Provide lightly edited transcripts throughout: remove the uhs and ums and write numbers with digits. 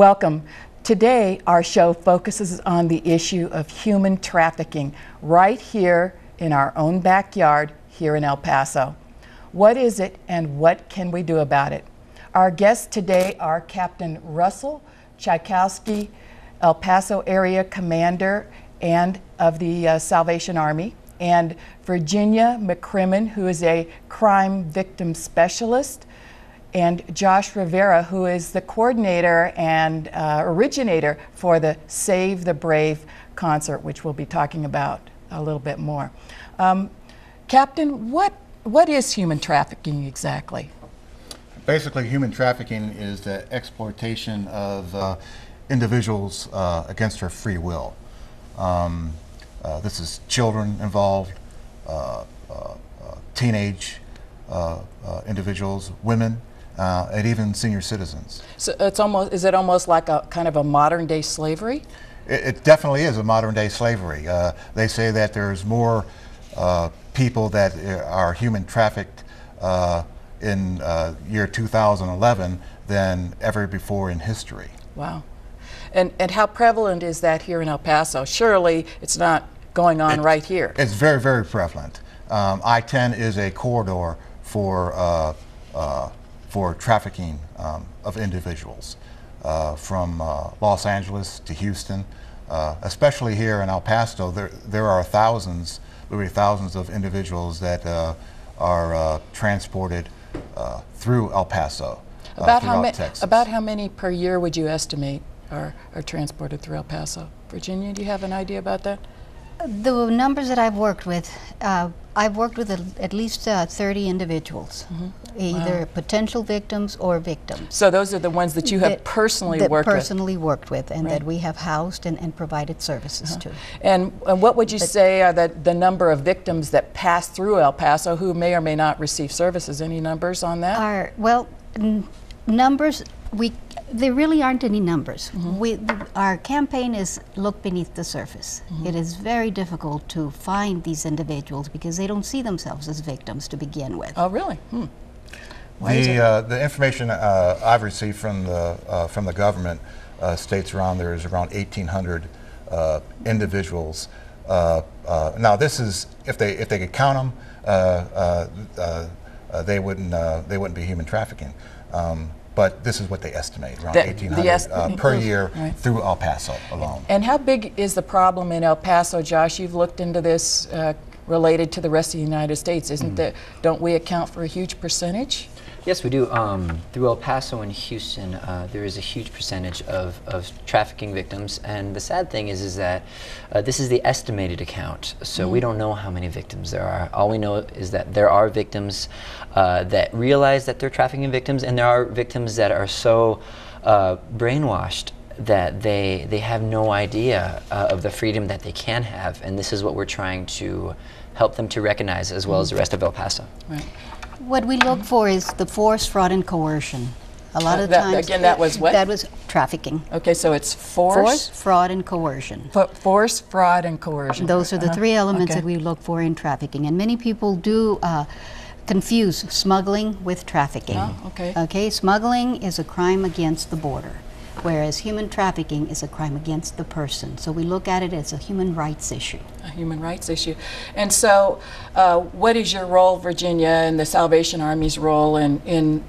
Welcome. Today, our show focuses on the issue of human trafficking right here in our own backyard here in El Paso. What is it and what can we do about it? Our guests today are Captain Russell Tchaikovsky, El Paso Area Commander and of the Salvation Army, and Virginia McCrimmon, who is a crime victim specialist, and Josh Rivera, who is the coordinator and originator for the Save the Brave concert, which we'll be talking about a little bit more. Captain, what is human trafficking exactly? Basically, human trafficking is the exploitation of individuals against their free will. This is children involved, teenage individuals, women, and even senior citizens. So is it almost like a kind of a modern day slavery? It definitely is a modern day slavery. They say that there's more people that are human trafficked in year 2011 than ever before in history. Wow. And how prevalent is that here in El Paso? Surely it's not going on right here. It's very, very prevalent. I-10 is a corridor for trafficking of individuals from Los Angeles to Houston. Especially here in El Paso, there are thousands, literally thousands of individuals that are transported through El Paso. About how many per year would you estimate are transported through El Paso? Virginia, do you have an idea about that? The numbers that I've worked with at least 30 individuals, either potential victims or victims. So those are the ones that you have personally worked with, and that we have housed and provided services to. And what would you say are the number of victims that pass through El Paso who may or may not receive services? Any numbers on that? Numbers, there really aren't any numbers. Our campaign is Look Beneath the Surface. It is very difficult to find these individuals because they don't see themselves as victims to begin with. Oh, really? The information I've received from the government states there's around 1,800 individuals. Now, this is if they could count them, they wouldn't be human trafficking. But this is what they estimate, around 1,800 per year through El Paso alone. And how big is the problem in El Paso, Josh? You've looked into this related to the rest of the United States. Don't we account for a huge percentage? Yes, we do. Through El Paso and Houston, there is a huge percentage of trafficking victims, and the sad thing is that this is the estimated account, so we don't know how many victims there are. All we know is that there are victims that realize that they're trafficking victims, and there are victims that are so brainwashed that they have no idea of the freedom that they can have, and this is what we're trying to help them to recognize, as well as the rest of El Paso. Right. What we look for is the force, fraud, and coercion. A lot of times, again, that was what? That was trafficking. Okay, so it's force, fraud, and coercion. Force, fraud, and coercion. Those are the three elements that we look for in trafficking, and many people do confuse smuggling with trafficking. Oh, okay. Okay, smuggling is a crime against the border, whereas human trafficking is a crime against the person. So we look at it as a human rights issue. A human rights issue. And so what is your role, Virginia, and the Salvation Army's role in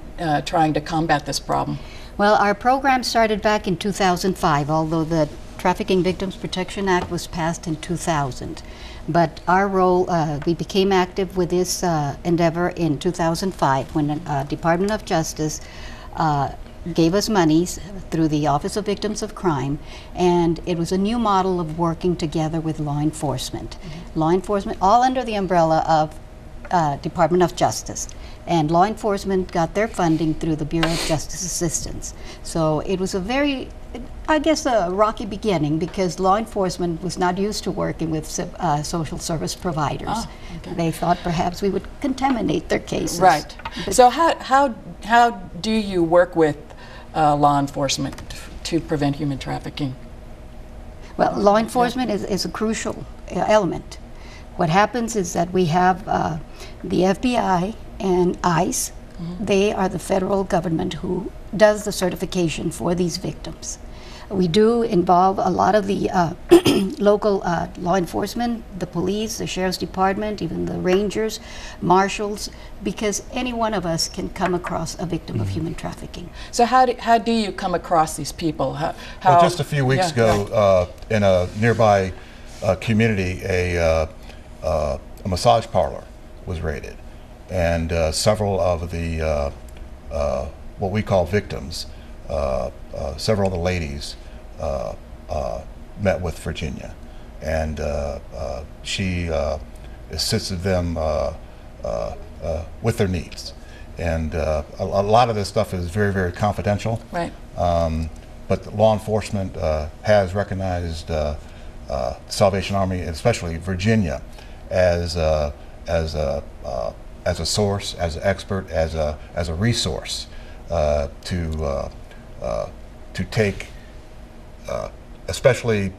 trying to combat this problem? Well, our program started back in 2005, although the Trafficking Victims Protection Act was passed in 2000. But our role, we became active with this endeavor in 2005 when the Department of Justice gave us monies through the Office of Victims of Crime, and it was a new model of working together with law enforcement. Law enforcement, all under the umbrella of Department of Justice. And law enforcement got their funding through the Bureau of Justice Assistance. So it was a very, I guess, a rocky beginning because law enforcement was not used to working with social service providers. Oh, okay. They thought perhaps we would contaminate their cases. Right. So how do you work with law enforcement to prevent human trafficking? Well, law enforcement is a crucial element. What happens is that we have the FBI and ICE They are the federal government who does the certification for these victims. We do involve a lot of the local law enforcement, the police, the sheriff's department, even the rangers, marshals, because any one of us can come across a victim of human trafficking. So how do you come across these people? Well, just a few weeks ago, in a nearby community, a massage parlor was raided, and several of the what we call victims, several of the ladies met with Virginia, and she assisted them with their needs. And a lot of this stuff is very, very confidential. Right. But the law enforcement has recognized Salvation Army, and especially Virginia, as a source, as an expert, as a resource to take, especially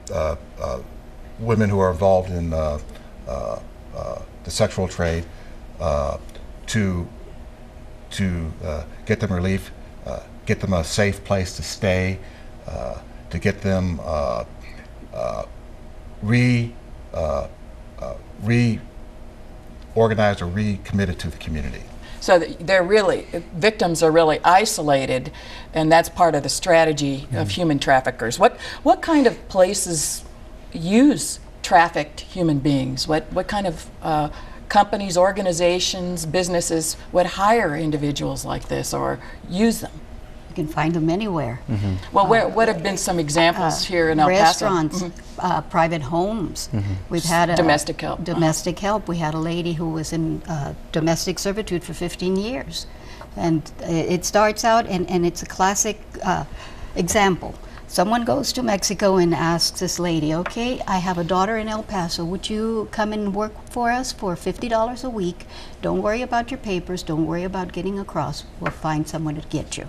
women who are involved in the sexual trade, to get them relief, get them a safe place to stay, to get them reorganized or recommitted to the community. So they're really, victims are really isolated, and that's part of the strategy of human traffickers. What kind of places use trafficked human beings? What kind of companies, organizations, businesses would hire individuals like this or use them? You can find them anywhere. Well, what have been some examples here in El Paso? Restaurants, private homes. We've had domestic help. Domestic help. We had a lady who was in domestic servitude for 15 years. And it starts out, and it's a classic example. Someone goes to Mexico and asks this lady, okay, I have a daughter in El Paso. Would you come and work for us for $50 a week? Don't worry about your papers. Don't worry about getting across. We'll find someone to get you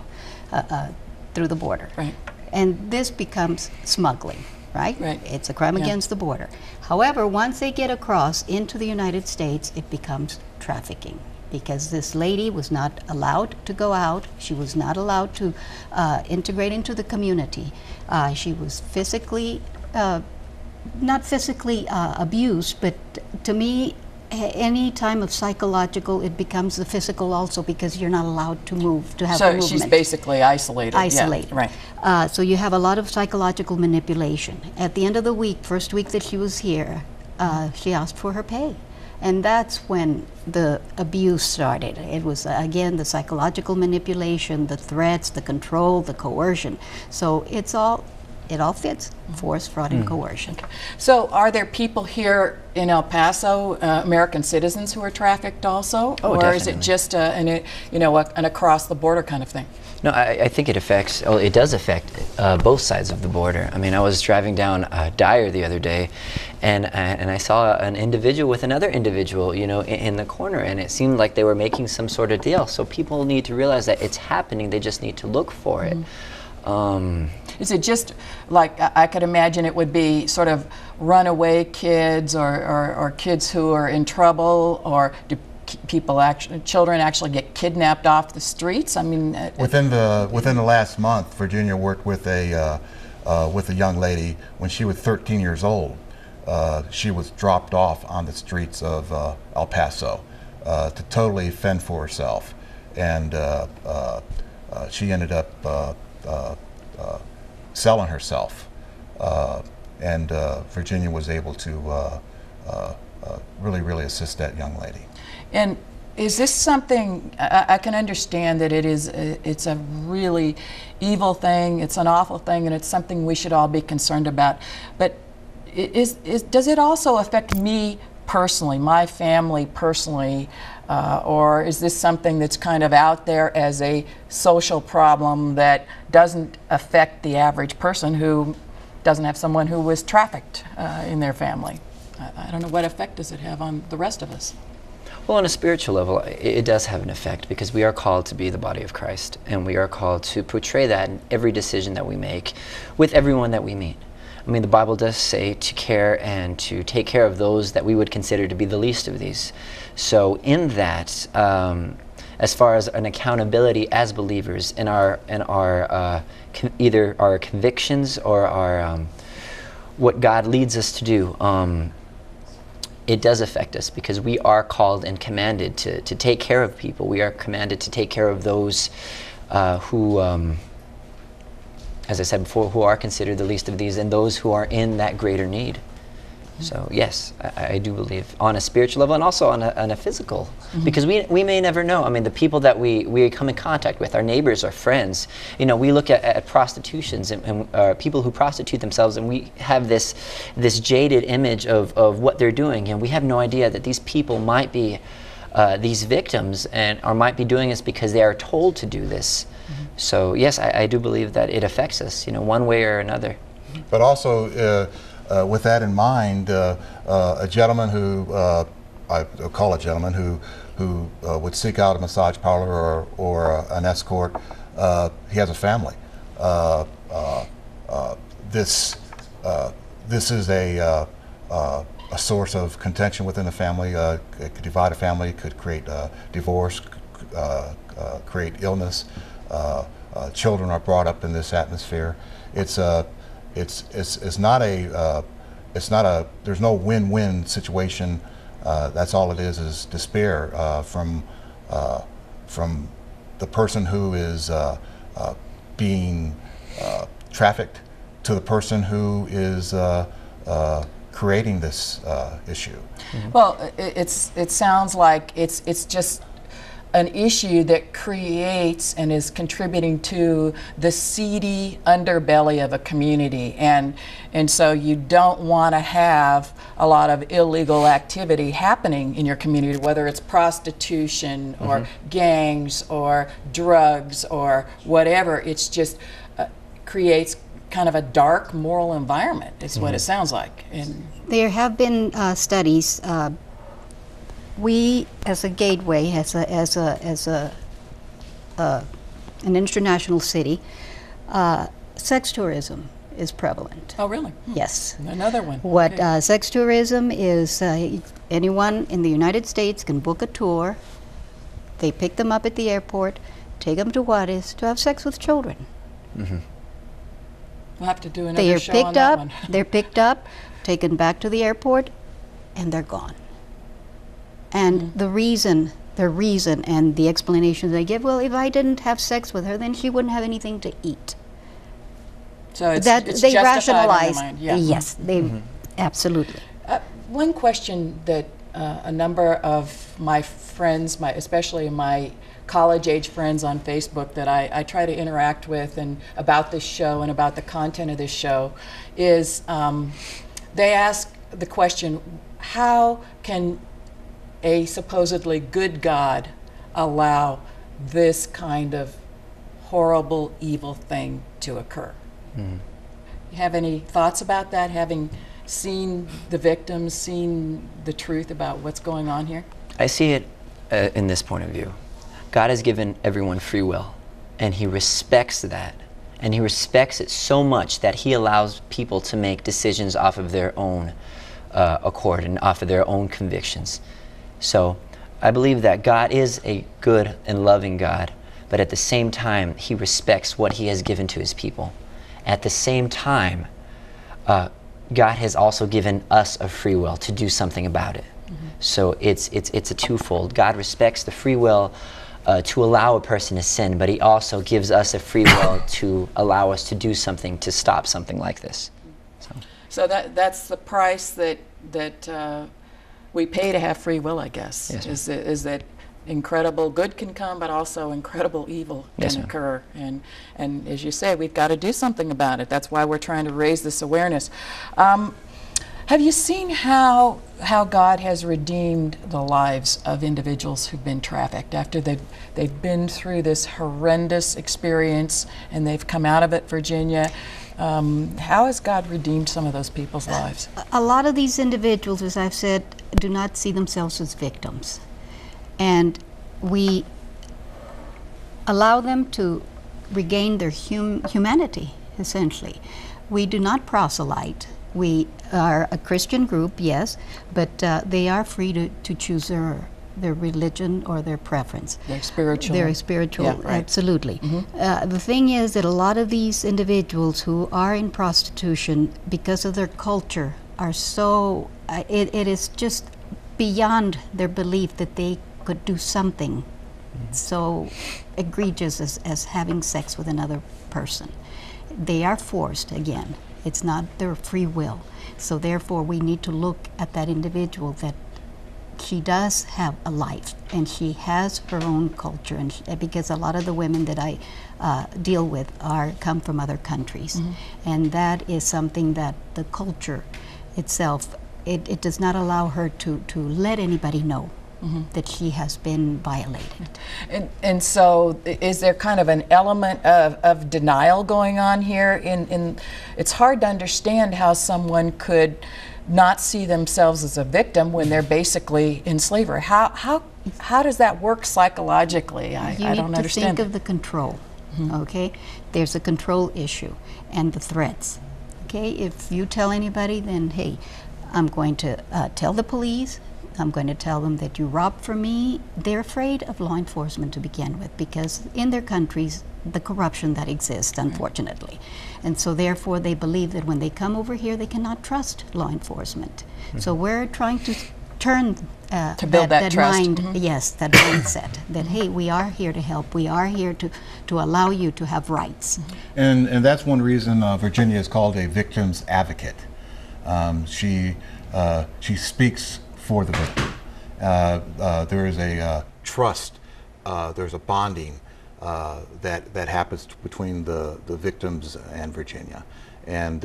through the border. Right. And this becomes smuggling, right? Right. It's a crime against the border. However, once they get across into the United States, it becomes trafficking, because this lady was not allowed to go out. She was not allowed to integrate into the community. She was physically, not physically abused, but to me, any time of psychological, it becomes the physical also, because you're not allowed to move, to have a So movement. she's basically isolated. Isolated. Yeah, right. So you have a lot of psychological manipulation. At the end of the week, first week that she was here, she asked for her pay. And that's when the abuse started. It was, again, the psychological manipulation, the threats, the control, the coercion. So it all fits: force, fraud, and coercion. So are there people here in El Paso, American citizens, who are trafficked also? Oh, or is it definitely. just an across-the-border kind of thing? No, I think it affects, well, it does affect both sides of the border. I mean, I was driving down Dyer the other day, and I saw an individual with another individual, in the corner, and it seemed like they were making some sort of deal. So people need to realize that it's happening. They just need to look for it. Is it just like, I could imagine it would be sort of runaway kids or kids who are in trouble, or do children actually get kidnapped off the streets? I mean, Within the last month, Virginia worked with a young lady. When she was 13 years old, she was dropped off on the streets of El Paso to totally fend for herself, and she ended up selling herself, and Virginia was able to really assist that young lady. and is this something, I can understand that it's a really evil thing, it's an awful thing, and it's something we should all be concerned about, but does it also affect me personally, my family personally, or is this something that's kind of out there as a social problem that doesn't affect the average person who doesn't have someone who was trafficked in their family? I don't know, what effect does it have on the rest of us? Well, on a spiritual level, it does have an effect, because we are called to be the body of Christ, and we are called to portray that in every decision that we make with everyone that we meet. I mean, the Bible does say to care and to take care of those that we would consider to be the least of these. So in that, as far as an accountability as believers in our either our convictions or our what God leads us to do. It does affect us because we are called and commanded to take care of people. We are commanded to take care of those who, as I said before, who are considered the least of these, and those who are in that greater need. So yes, I do believe on a spiritual level and also on a physical, because we may never know. I mean, the people that we come in contact with, our neighbors, our friends, you know, we look at prostitutions and people who prostitute themselves, and we have this jaded image of what they're doing, and we have no idea that these people might be these victims or might be doing this because they are told to do this. So yes, I do believe that it affects us, you know, one way or another. But also, with that in mind, a gentleman who, I call a gentleman who would seek out a massage parlor or an escort, he has a family. This is a source of contention within the family. It could divide a family, could create divorce, create illness. Children are brought up in this atmosphere. It's not a there's no win-win situation. That's all it is despair from the person who is being trafficked to the person who is creating this issue. Well, it sounds like it's just an issue that creates and is contributing to the seedy underbelly of a community, and so you don't want to have a lot of illegal activity happening in your community, whether it's prostitution or gangs or drugs or whatever. It's just creates kind of a dark moral environment, is what it sounds like. And there have been studies. We, as a gateway, as an international city, sex tourism is prevalent. oh, really? Yes. Another one. What Okay. sex tourism is, anyone in the United States can book a tour. They pick them up at the airport, take them to Juarez to have sex with children. We'll have to do They another are show on picked that up. one. They're picked up, taken back to the airport, and they're gone. And the reason, and the explanation they give, well, if I didn't have sex with her, then she wouldn't have anything to eat. So it's That it's they justified in their rationalize. mind, yeah. Yes, they absolutely. One question that a number of my friends, especially my college-age friends on Facebook that I try to interact with and about this show and about the content of this show, is they ask the question, how can a supposedly good God allow this kind of horrible, evil thing to occur? You have any thoughts about that, having seen the victims, seen the truth about what's going on here? I see it in this point of view. God has given everyone free will, and He respects that. And He respects it so much that He allows people to make decisions off of their own accord and off of their own convictions. So I believe that God is a good and loving God, but at the same time, He respects what He has given to His people. At the same time, God has also given us a free will to do something about it. So it's a twofold. God respects the free will to allow a person to sin, but He also gives us a free will to allow us to do something to stop something like this. So that's the price that we pay to have free will, I guess. Yes, is that incredible good can come, but also incredible evil can occur. And as you say, we've got to do something about it. That's why we're trying to raise this awareness. Have you seen how God has redeemed the lives of individuals who've been trafficked after they've been through this horrendous experience and they've come out of it, Virginia? How has God redeemed some of those people's lives? A lot of these individuals, as I've said, do not see themselves as victims. And we allow them to regain their humanity, essentially. We do not proselyte. We are a Christian group, yes, but they are free to choose their their religion or their preference. Their spiritual. Their spiritual, Yeah, right. absolutely. The thing is that a lot of these individuals who are in prostitution, because of their culture, are so, it is just beyond their belief that they could do something so egregious as having sex with another person. They are forced, again. It's not their free will. So therefore, we need to look at that individual, that she does have a life and she has her own culture, and because a lot of the women that I deal with come from other countries, and that is something that the culture itself, it does not allow her to let anybody know that she has been violated. And so is there kind of an element of denial going on here? It's hard to understand how someone could not see themselves as a victim when they're basically in slavery. How does that work psychologically? I don't understand. You need to think of the control, okay? There's a control issue and the threats, okay? If you tell anybody, then hey, I'm going to tell the police, I'm going to tell them that you robbed from me. They're afraid of law enforcement to begin with, because in their countries, the corruption that exists, unfortunately. And so therefore they believe that when they come over here, they cannot trust law enforcement. So we're trying to turn to build that trust. mind, yes, that mindset, that hey, we are here to help, we are here to allow you to have rights. And that's one reason Virginia is called a victim's advocate. She speaks for the victim. There is a trust, there's a bonding that happens between the victims and Virginia, and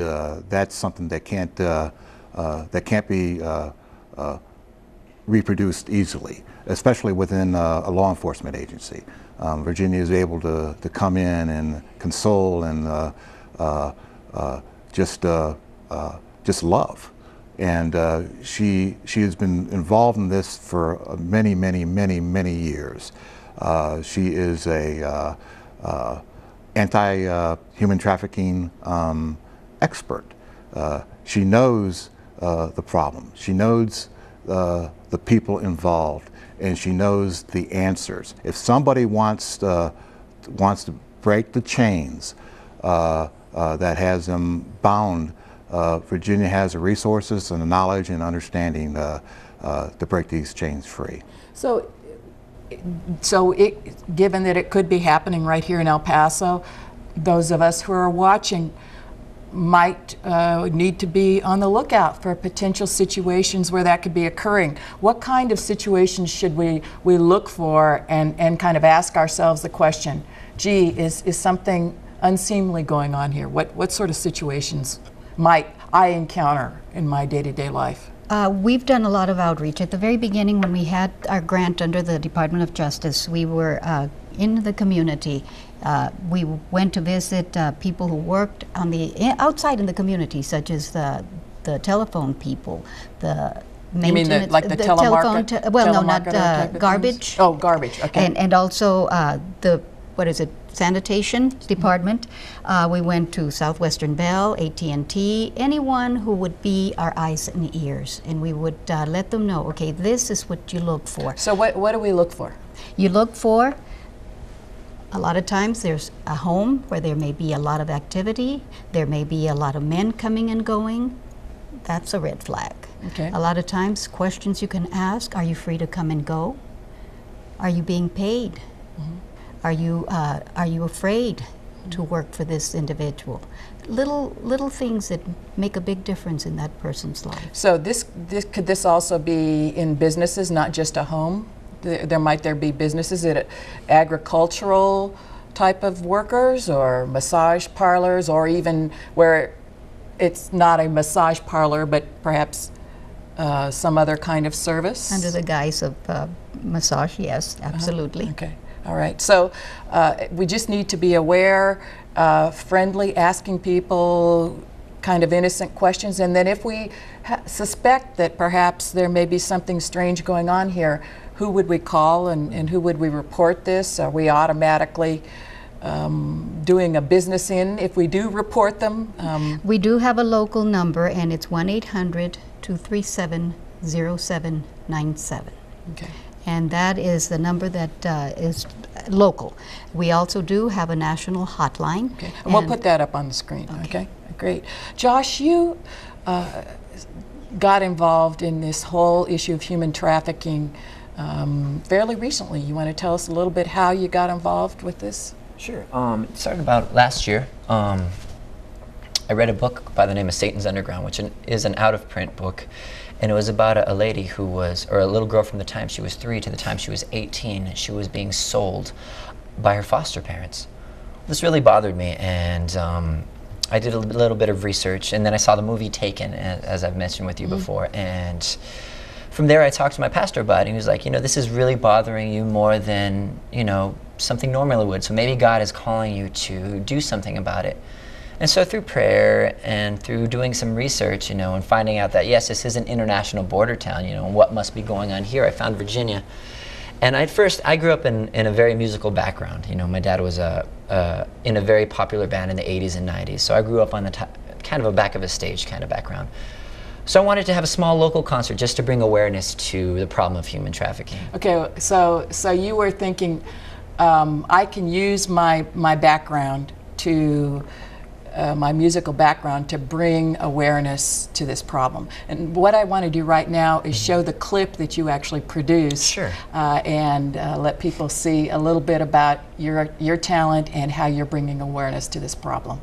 that's something that can't be reproduced easily, especially within a law enforcement agency. Virginia is able to come in and console and just love. And she has been involved in this for many years. She is a anti-human trafficking expert. She knows the problem. She knows the people involved, and she knows the answers. If somebody wants to break the chains that has them bound, Virginia has the resources and the knowledge and understanding to break these chains free. So given that it could be happening right here in El Paso, those of us who are watching might need to be on the lookout for potential situations where that could be occurring. What kind of situations should we look for and kind of ask ourselves the question, gee, is something unseemly going on here? What sort of situations might I encounter in my day-to-day life? We've done a lot of outreach. At the very beginning, when we had our grant under the Department of Justice, we were in the community. We went to visit people who worked on outside in the community, such as the telephone people, the you mean like the telemarket? Well, no, not garbage. Oh, garbage. Okay. And also sanitation department. We went to Southwestern Bell, AT&T, anyone who would be our eyes and ears, and we would let them know, okay, this is what you look for. So what do we look for? You look for, a lot of times there's a home where there may be a lot of activity, there may be a lot of men coming and going. That's a red flag. Okay. A lot of times questions you can ask, are you free to come and go? Are you being paid? Are you afraid to work for this individual? Little things that make a big difference in that person's life. So could this also be in businesses, not just a home? Might there be businesses that agricultural type of workers, or massage parlors, or even where it's not a massage parlor but perhaps some other kind of service? Under the guise of massage, yes, absolutely. Okay. All right, so we just need to be aware, friendly, asking people kind of innocent questions, and then if we suspect that perhaps there may be something strange going on here, who would we call and who would we report this? Are we automatically doing a business in if we do report them? We do have a local number, and it's 1-800-237-0797. Okay. and that is the number that is local. We also do have a national hotline. Okay. And we'll put that up on the screen. Okay. Great. Josh, you got involved in this whole issue of human trafficking fairly recently. You want to tell us a little bit how you got involved with this? Sure. It started about last year. I read a book by the name of Satan's Underground, which is an out-of-print book, and it was about a lady who was, or a little girl from the time she was 3 to the time she was 18. She was being sold by her foster parents. This really bothered me, and I did a little bit of research, and then I saw the movie Taken, as I've mentioned with you before, and from there I talked to my pastor about it, and he was like, you know, this is really bothering you more than, you know, something normally would, so maybe God is calling you to do something about it. And so through prayer and through doing some research, you know, and finding out that, yes, this is an international border town, you know, and what must be going on here, I found Virginia. And I grew up in a very musical background. You know, my dad was in a very popular band in the 80s and 90s, so I grew up on the kind of a back of a stage kind of background. So I wanted to have a small local concert just to bring awareness to the problem of human trafficking. Okay, so you were thinking, I can use my background to my musical background to bring awareness to this problem. And what I want to do right now is show the clip that you actually produced. Sure. And let people see a little bit about your talent and how you're bringing awareness to this problem.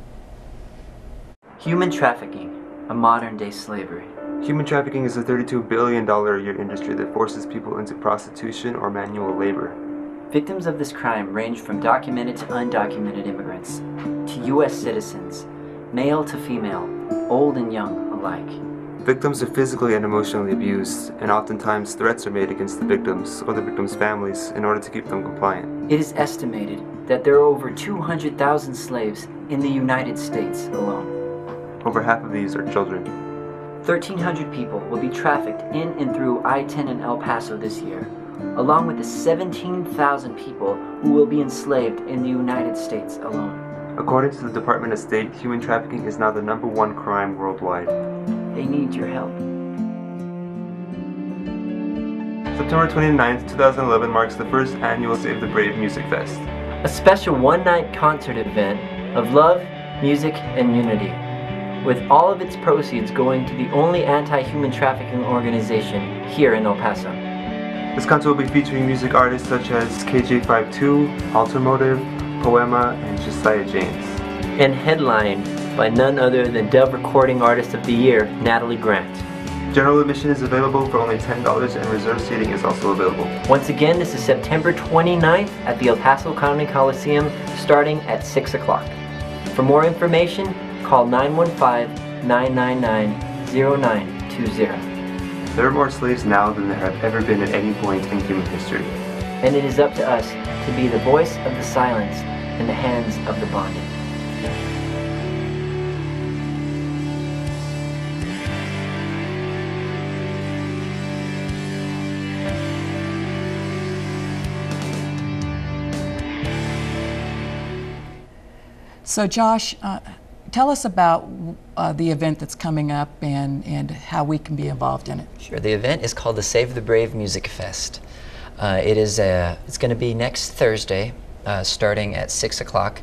Human trafficking, a modern-day slavery. Human trafficking is a $32 billion a year industry that forces people into prostitution or manual labor. Victims of this crime range from documented to undocumented immigrants, to U.S. citizens, male to female, old and young alike. Victims are physically and emotionally abused, and oftentimes threats are made against the victims or the victims' families in order to keep them compliant. It is estimated that there are over 200,000 slaves in the United States alone. Over half of these are children. 1,300 people will be trafficked in and through I-10 in El Paso this year, along with the 17,000 people who will be enslaved in the United States alone. According to the Department of State, human trafficking is now the #1 crime worldwide. They need your help. September 29th, 2011 marks the first annual Save the Brave Music Fest. A special one-night concert event of love, music, and unity, with all of its proceeds going to the only anti-human trafficking organization here in El Paso. This concert will be featuring music artists such as KJ52, Altermotive, Poema, and Josiah James. And headlined by none other than Dove Recording Artist of the Year, Natalie Grant. General admission is available for only $10 and reserved seating is also available. Once again, this is September 29th at the El Paso County Coliseum, starting at 6 o'clock. For more information, call 915-999-0920. There are more slaves now than there have ever been at any point in human history. And it is up to us to be the voice of the silenced in the hands of the bonded. So Josh, tell us about the event that's coming up and how we can be involved in it. Sure. The event is called the Save the Brave Music Fest. It's going to be next Thursday, starting at 6 o'clock,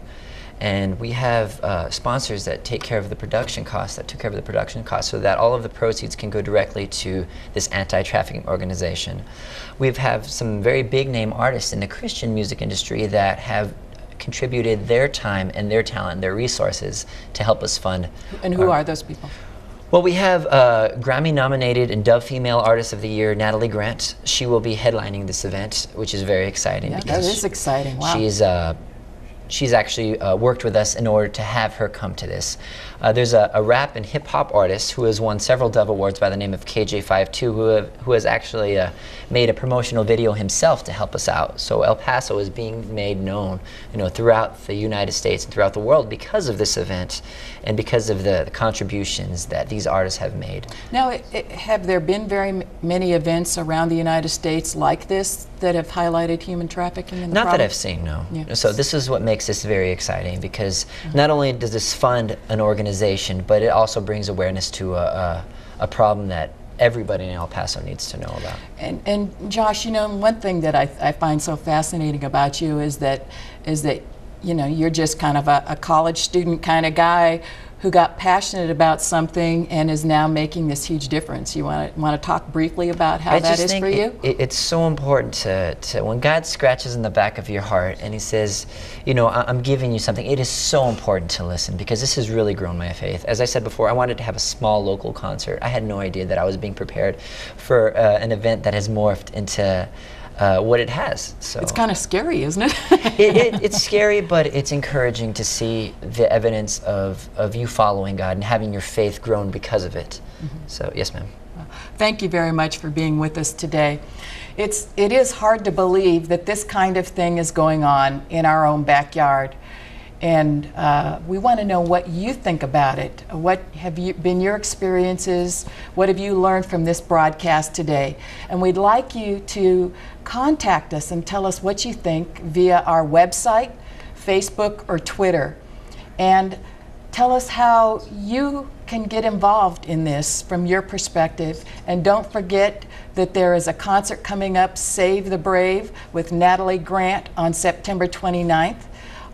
and we have sponsors that take care of the production costs, so that all of the proceeds can go directly to this anti-trafficking organization. We have some very big name artists in the Christian music industry that have contributed their time and their talent, their resources to help us fund. And who are those people? Well, we have Grammy-nominated and Dove Female Artist of the Year, Natalie Grant. She will be headlining this event, which is very exciting. Yeah, that is exciting. Wow. She's actually worked with us in order to have her come to this. There's a rap and hip-hop artist who has won several Dove Awards by the name of KJ52, who has actually made a promotional video himself to help us out. So El Paso is being made known, throughout the United States and throughout the world because of this event and because of the contributions that these artists have made. Now, have there been very many events around the United States like this that have highlighted human trafficking in the Not problem? that I've seen, no. Yeah. So this is what makes this very exciting, because not only does this fund an organization, but it also brings awareness to a problem that everybody in El Paso needs to know about. And Josh, you know, one thing that I find so fascinating about you is that you know, you're just kind of a college student kind of guy who got passionate about something and is now making this huge difference. You want to talk briefly about how that is for you? It's so important to when God scratches in the back of your heart and He says, you know, I'm giving you something. It is so important to listen, because this has really grown my faith. As I said before, I wanted to have a small local concert. I had no idea that I was being prepared for an event that has morphed into what it has. So it's kind of scary, isn't it? It's scary, but it's encouraging to see the evidence of you following God and having your faith grown because of it. So yes, ma'am. Thank you very much for being with us today. It is hard to believe that this kind of thing is going on in our own backyard. And we want to know what you think about it. What have been your experiences? What have you learned from this broadcast today? And we'd like you to contact us and tell us what you think via our website, Facebook, or Twitter. And tell us how you can get involved in this from your perspective. And don't forget that there is a concert coming up, Save the Brave, with Natalie Grant on September 29th.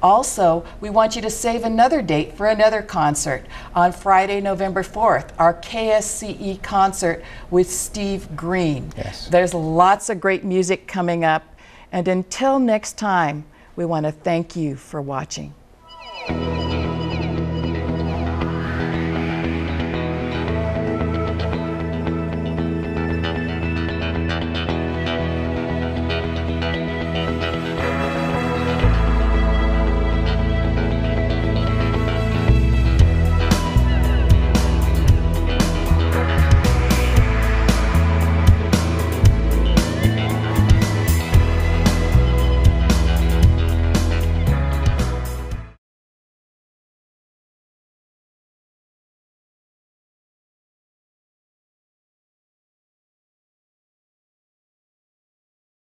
Also, we want you to save another date for another concert on Friday, November 4th, our KSCE concert with Steve Green. Yes. There's lots of great music coming up. And until next time, we want to thank you for watching.